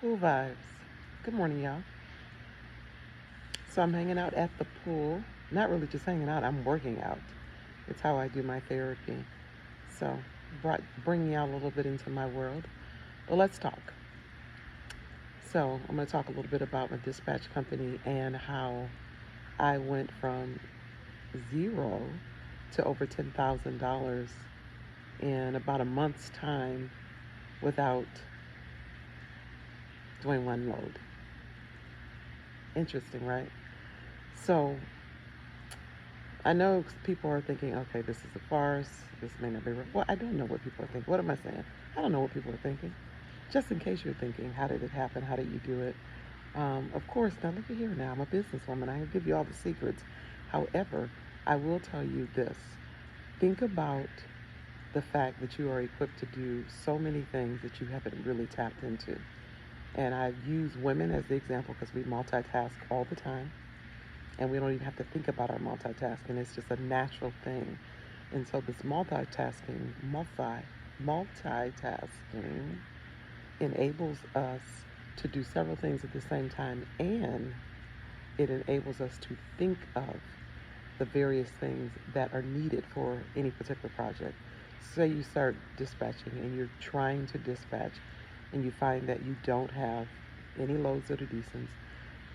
Pool vibes. Good morning, y'all. So I'm hanging out at the pool. Not really just hanging out, I'm working out. It's how I do my therapy. So, bringing y'all a little bit into my world. But let's talk. So, I'm going to talk a little bit about my dispatch company and how I went from zero to over $10,000 in about a month's time without doing one load. Interesting, right? So, I know people are thinking, okay, this is a farce. This may not be real. Well, I don't know what people are thinking. What am I saying? I don't know what people are thinking. Just in case you're thinking, how did it happen? How did you do it? Of course, now look at here now. I'm a businesswoman. I can give you all the secrets. However, I will tell you this. Think about the fact that you are equipped to do so many things that you haven't really tapped into. And I use women as the example because we multitask all the time and we don't even have to think about our multitasking. It's just a natural thing. And so this multitasking enables us to do several things at the same time, and it enables us to think of the various things that are needed for any particular project. Say you start dispatching and you're trying to dispatch and you find that you don't have any loads that are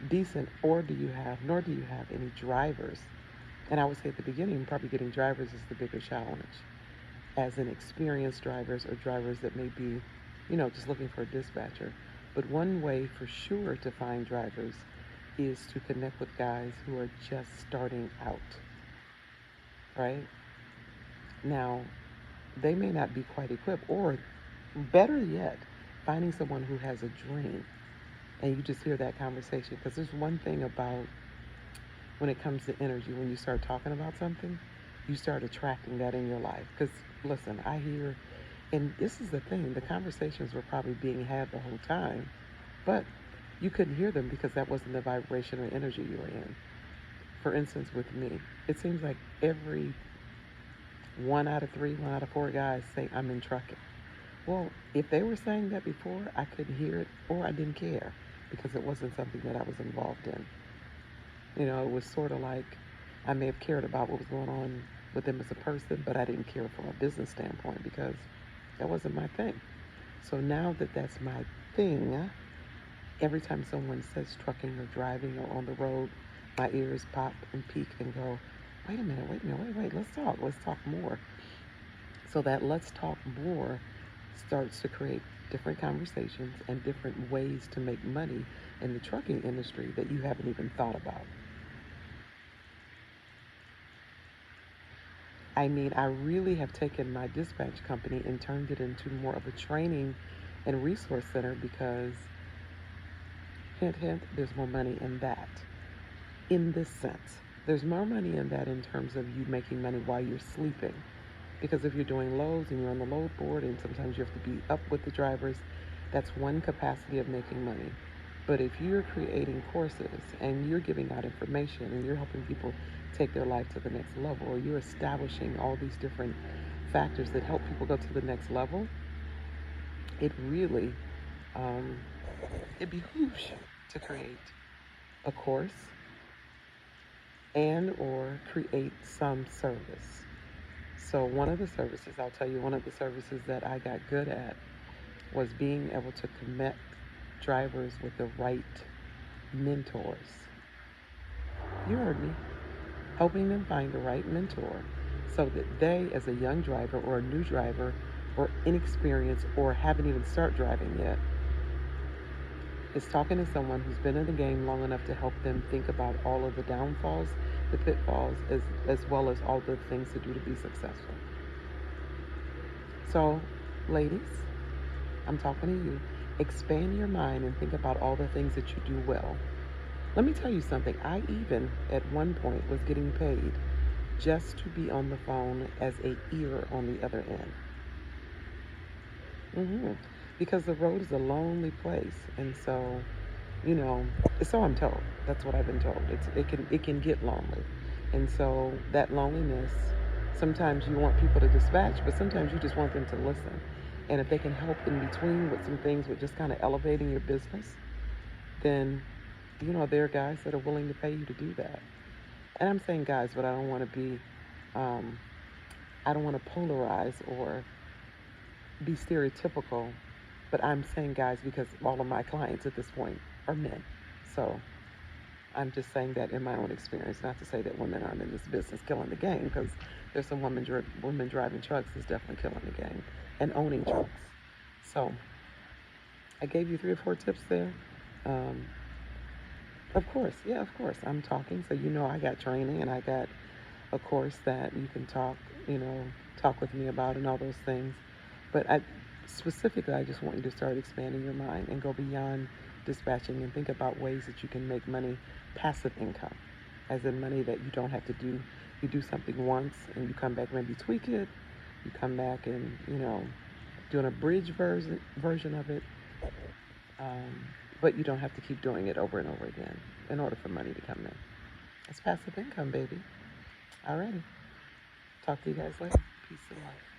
decent, or nor do you have any drivers. And I would say at the beginning, probably getting drivers is the bigger challenge, as in experienced drivers or drivers that may be, just looking for a dispatcher. But one way for sure to find drivers is to connect with guys who are just starting out, right? Now, they may not be quite equipped, or better yet, finding someone who has a dream and you just hear that conversation. Because there's one thing about when it comes to energy, when you start talking about something, you start attracting that in your life. Because listen, I hear, and this is the thing, the conversations were probably being had the whole time, but you couldn't hear them because that wasn't the vibration or energy you were in. For instance, with me, it seems like every one out of three, one out of four guys say I'm in trucking. Well, if they were saying that before, I couldn't hear it or I didn't care because it wasn't something that I was involved in. It was sort of like I may have cared about what was going on with them as a person, but I didn't care from a business standpoint because that wasn't my thing. So now that that's my thing, every time someone says trucking or driving or on the road, my ears pop and peak and go, wait a minute, wait, let's talk more. So that let's talk more starts to create different conversations and different ways to make money in the trucking industry that you haven't even thought about. I mean, I really have taken my dispatch company and turned it into more of a training and resource center because, hint, hint, there's more money in that. In this sense, there's more money in that in terms of you making money while you're sleeping. Because if you're doing loads and you're on the load board and sometimes you have to be up with the drivers, that's one capacity of making money. But if you're creating courses and you're giving out information and you're helping people take their life to the next level, or you're establishing all these different factors that help people go to the next level, it really um, it behooves you to create a course and or create some service. So one of the services, I'll tell you, one of the services that I got good at was being able to connect drivers with the right mentors. You heard me. Helping them find the right mentor so that they, as a young driver or a new driver or inexperienced or haven't even started driving yet, is talking to someone who's been in the game long enough to help them think about all of the downfalls, the pitfalls, as well as all the things to do to be successful. So, ladies, I'm talking to you. Expand your mind and think about all the things that you do well. Let me tell you something. I even, at one point, was getting paid just to be on the phone as a ear on the other end. hmm Because the road is a lonely place, and so, you know, so I'm told. That's what I've been told. It can get lonely, and so that loneliness. Sometimes you want people to dispatch, but sometimes you just want them to listen. And if they can help in between with some things with just kind of elevating your business, then, there are guys that are willing to pay you to do that. And I'm saying guys, but um, I don't want to polarize or be stereotypical, but I'm saying guys because all of my clients at this point are men. So I'm just saying that in my own experience, not to say that women aren't in this business killing the game, because there's some women driving trucks is definitely killing the game and owning trucks. So I gave you 3 or 4 tips there. Um, of course, yeah, of course. I'm talking, so I got training and I got a course that you can talk with me about and all those things. But specifically, I just want you to start expanding your mind and go beyond dispatching and think about ways that you can make money, passive income, as in money that you don't have to do. You do something once and you come back, maybe tweak it. You come back and, doing a bridge version of it. But you don't have to keep doing it over and over again in order for money to come in. It's passive income, baby. Alrighty. Talk to you guys later. Peace and love.